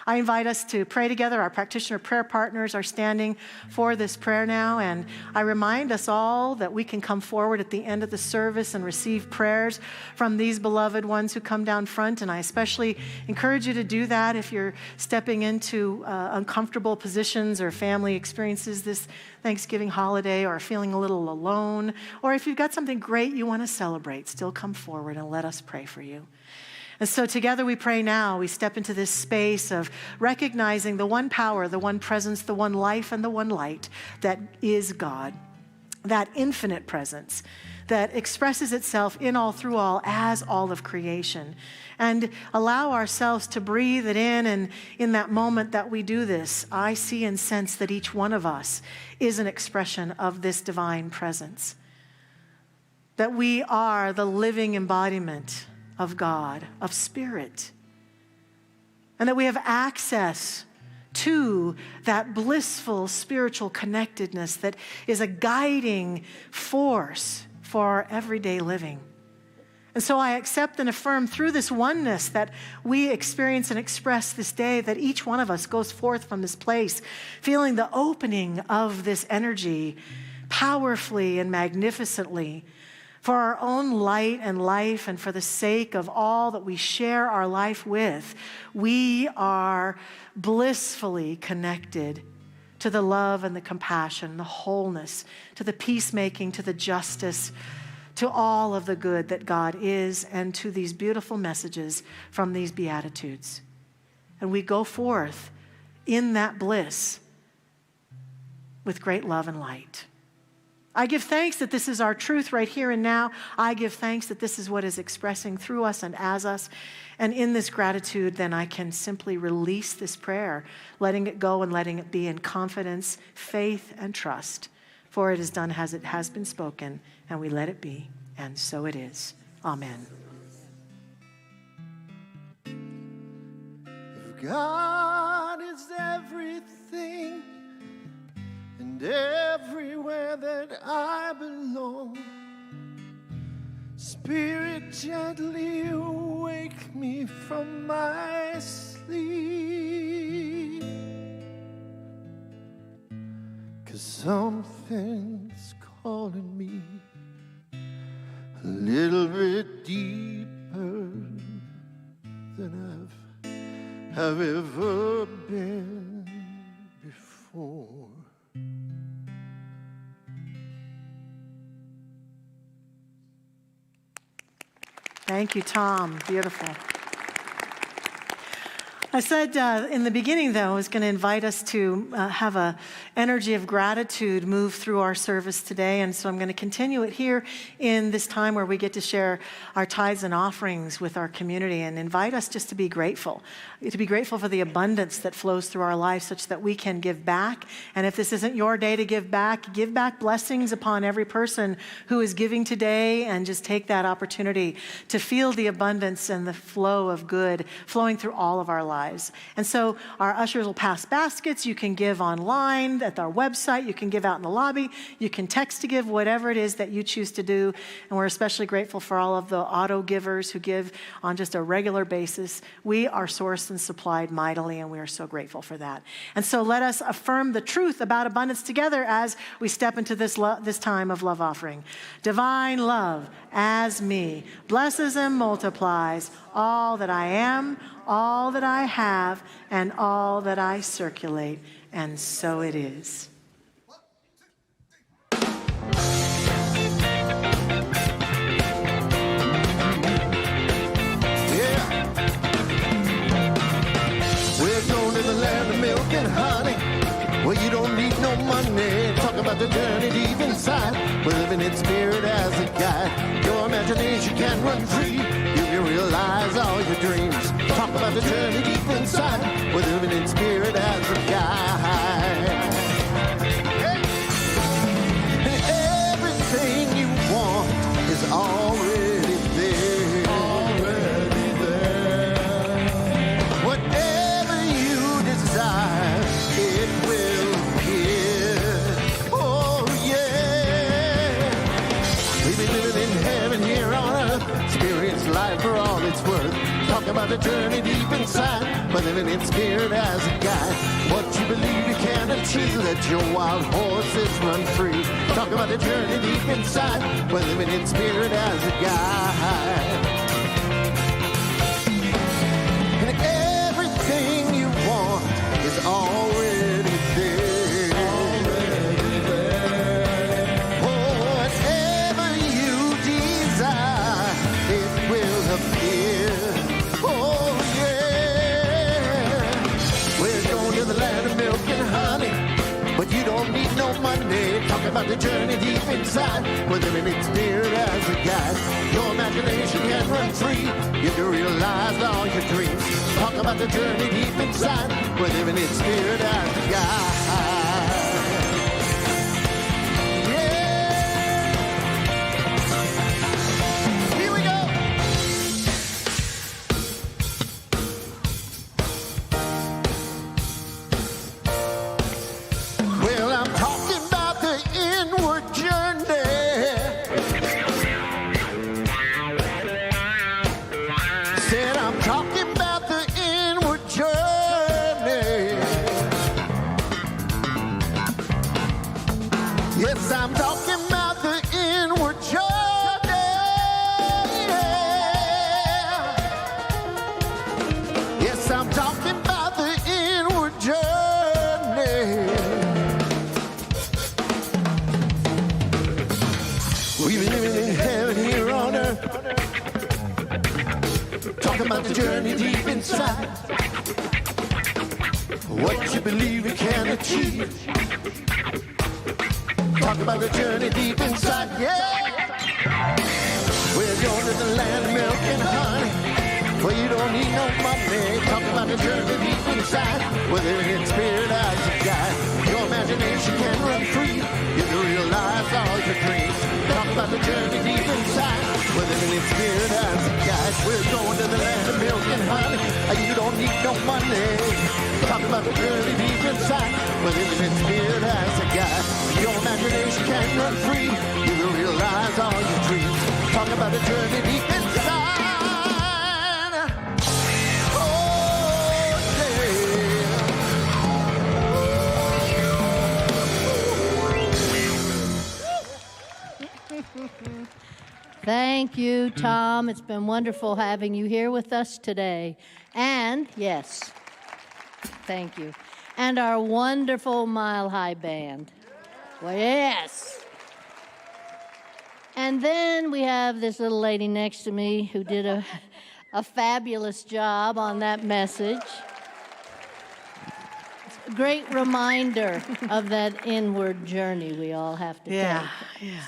I invite us to pray together. Our practitioner prayer partners are standing for this prayer now, and I remind us all that we can come forward at the end of the service and receive prayers from these beloved ones who come down front, and I especially encourage you to do that if you're stepping into uncomfortable positions or family experiences this Thanksgiving holiday, or feeling a little alone, or if you've got something great you want to celebrate, still come forward and let us pray for you. And so together we pray now. We step into this space of recognizing the one power, the one presence, the one life, and the one light that is God, that infinite presence that expresses itself in all, through all, as all of creation. And allow ourselves to breathe it in, and in that moment that we do this, I see and sense that each one of us is an expression of this divine presence, that we are the living embodiment of God, of spirit, and that we have access to that blissful spiritual connectedness that is a guiding force for our everyday living. And so I accept and affirm through this oneness that we experience and express this day, that each one of us goes forth from this place feeling the opening of this energy powerfully and magnificently for our own light and life, and for the sake of all that we share our life with. We are blissfully connected to the love and the compassion, the wholeness, to the peacemaking, to the justice, to all of the good that God is, and to these beautiful messages from these Beatitudes. And we go forth in that bliss with great love and light. I give thanks that this is our truth right here and now. I give thanks that this is what is expressing through us and as us. And in this gratitude, then I can simply release this prayer, letting it go and letting it be in confidence, faith, and trust. For it is done as it has been spoken, and we let it be. And so it is. Amen. If God is everything and everywhere that I belong, Spirit, gently wake me from my sleep, 'cause something's calling me a little bit deeper than I've ever been before. Thank you, Tom. Beautiful. I said in the beginning, though, I was going to invite us to have an energy of gratitude move through our service today. And so I'm going to continue it here in this time where we get to share our tithes and offerings with our community, and invite us just to be grateful for the abundance that flows through our lives, such that we can give back. And if this isn't your day to give back blessings upon every person who is giving today, and just take that opportunity to feel the abundance and the flow of good flowing through all of our lives. And so our ushers will pass baskets. You can give online at our website. You can give out in the lobby. You can text to give, whatever it is that you choose to do. And we're especially grateful for all of the auto givers who give on just a regular basis. We are sourced and supplied mightily, and we are so grateful for that. And so let us affirm the truth about abundance together as we step into this time of love offering. Divine love as me blesses and multiplies all that I am, all that I have, and all that I circulate. And so it is. Yeah. We're going to the land of milk and honey, where you don't need no money. Talk about the journey deep inside. We're living in spirit as a guide. Your imagination can run free. You can realize all your dreams. Talk about the journey deep inside. We're living in spirit as a guide. Hey. And everything you want is already there. Already there. Whatever you desire, it will appear. Oh yeah. We've been living in heaven here on earth. Experience life for all it's worth. Talk about the journey deep inside. We're living in spirit as a guide. What you believe you can achieve. Let your wild horses run free. Talk about the journey deep inside. We're living in spirit as a guide. And everything you want is already there. Already there. Whatever you desire, it will appear. Oh yeah. We're going to the land of milk and honey, but you don't need no money. Talk about the journey deep inside. We're living in spirit as a guide. Your imagination can run free. You can realize all your dreams. Talk about the journey deep inside. We're living in spirit as a guide. Yeah. Here we go. Yes, I'm talking about the inward journey. Yes, I'm talking about the inward journey. We've been living in heaven here on earth. Talking about the journey deep inside. What you believe you can achieve. Talk about the journey deep inside, yeah. We're going to the land of milk and honey, where you don't need no money. Talk about the journey deep inside, where the living spirit as a guide. Your imagination can run free, you can realize all your dreams. Talk about the journey deep inside, where the living spirit as a guide. We're going to the land of milk and honey, you don't need no money. Talk about the journey deep inside, where the living spirit as a guide. Your imagination can run free, you will realize all your dreams. Talk about the journey deep inside. Oh, Yeah. Thank you, Tom. It's been wonderful having you here with us today. And, yes, thank you. And our wonderful Mile High Band. Well, yes. And then we have this little lady next to me who did a fabulous job on that message. It's a great reminder of that inward journey we all have to take. Yeah.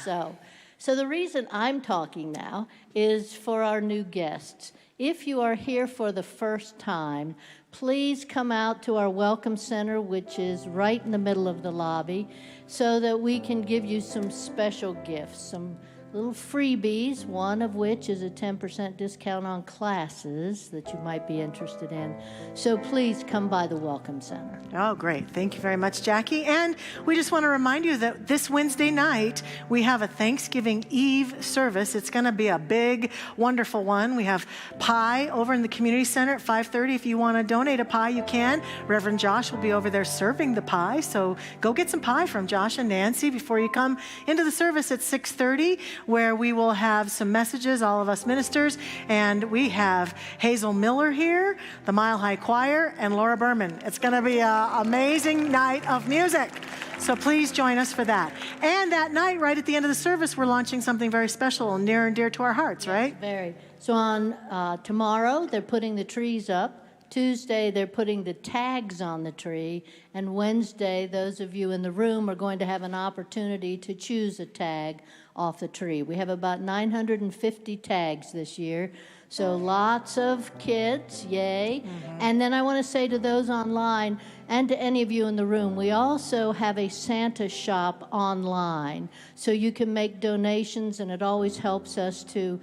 So the reason I'm talking now is for our new guests. If you are here for the first time, please come out to our Welcome Center, which is right in the middle of the lobby, so that we can give you some special gifts, some little freebies, one of which is a 10% discount on classes that you might be interested in. So please come by the Welcome Center. Oh, great. Thank you very much, Jackie. And we just want to remind you that this Wednesday night, we have a Thanksgiving Eve service. It's going to be a big, wonderful one. We have pie over in the community center at 5:30. If you want to donate a pie, you can. Reverend Josh will be over there serving the pie. So go get some pie from Josh and Nancy before you come into the service at 6:30. Where we will have some messages, all of us ministers, and we have Hazel Miller here, the Mile High Choir, and Laura Berman. It's going to be an amazing night of music, so please join us for that. And that night, right at the end of the service, we're launching something very special and near and dear to our hearts, right? Very. So on tomorrow, they're putting the trees up. Tuesday, they're putting the tags on the tree. And Wednesday, those of you in the room are going to have an opportunity to choose a tag off the tree. We have about 950 tags this year. So lots of kids, yay. Mm-hmm. And then I want to say to those online and to any of you in the room, we also have a Santa shop online. So you can make donations, and it always helps us to,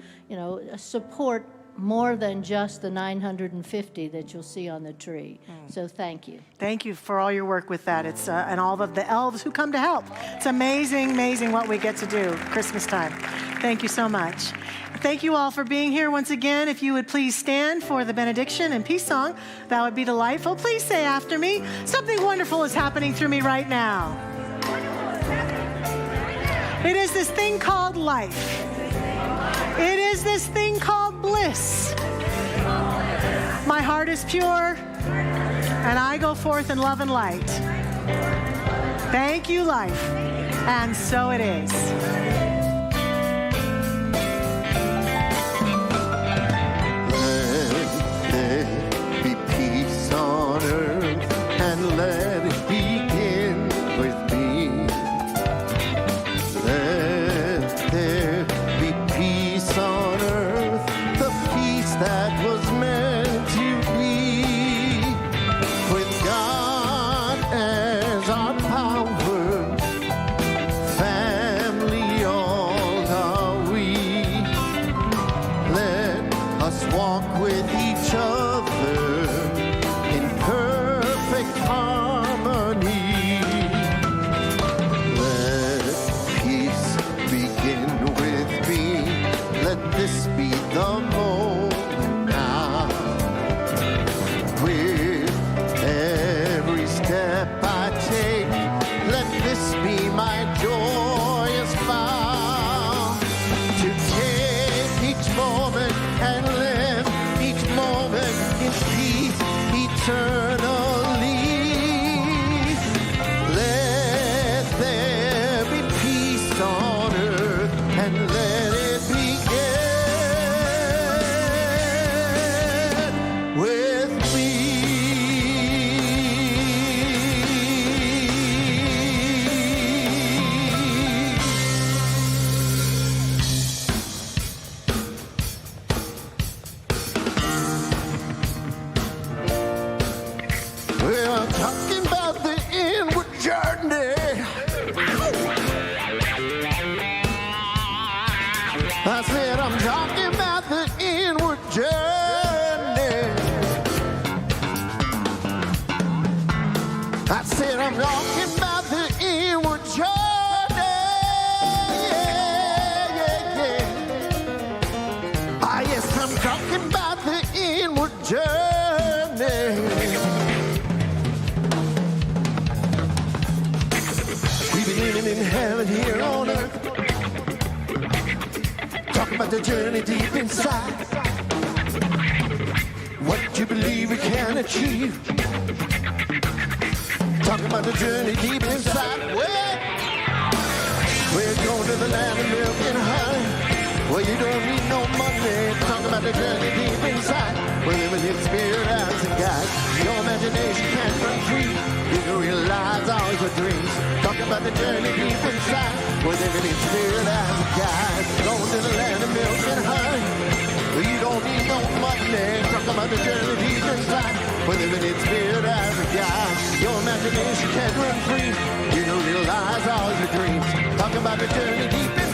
support more than just the 950 that you'll see on the tree. So thank you. Thank you for all your work with that. It's and all of the elves who come to help. It's amazing, amazing what we get to do Christmas time. Thank you so much. Thank you all for being here once again. If you would please stand for the benediction and peace song, that would be delightful. Please say after me, something wonderful is happening through me right now. It is this thing called life. It is this thing called bliss. My heart is pure, and I go forth in love and light. Thank you, life. And so it is. Let there be peace on earth, and let it begin with me. Let there be peace on earth, the peace that was meant to be. With God as our power, family all are we. Let us walk with each other in perfect harmony. Let peace begin with me. Let this be the moment now. With every step I take, let this be my joy. I said I'm talking about the inward journey. I said I'm talking about the inward journey. Ah, yes, I'm talking about the inward journey. We've been living in heaven here on earth. Talking about the journey deep inside. What you believe we can achieve. Talking about the journey deep inside. We're going to the land of milk and honey, where you don't need no money. Talking about the journey deep inside. We're living in spirit as a guide. Your imagination can't run free. You can realize all your dreams. Talking about the journey deep inside. We're living in spirit as a guide. Going to the land of milk and honey, where you don't need no money. Talking about the journey deep inside. We're living in spirit as a guide. Your imagination can't run free. You can realize all your dreams. Talking about the journey deep inside.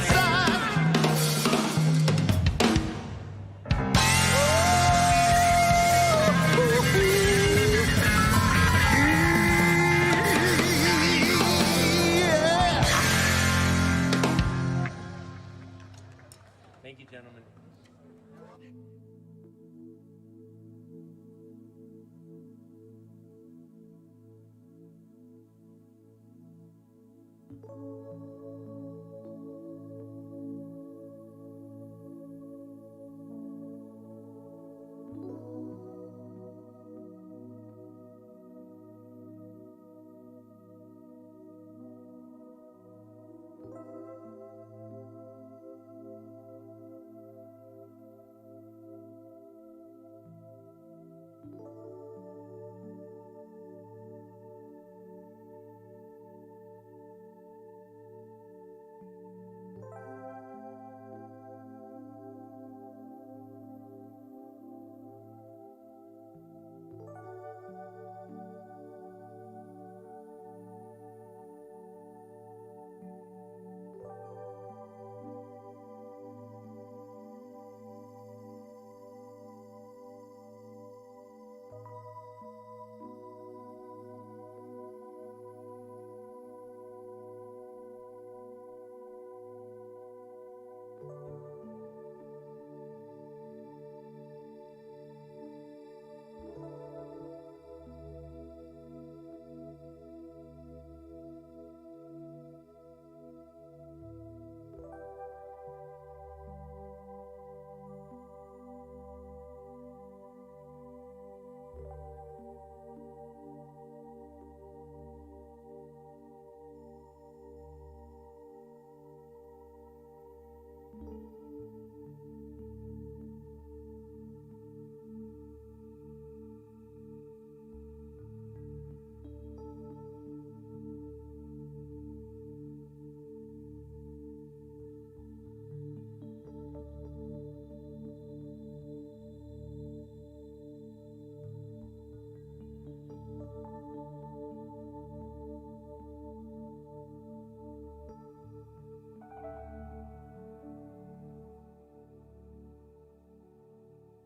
Thank you, gentlemen.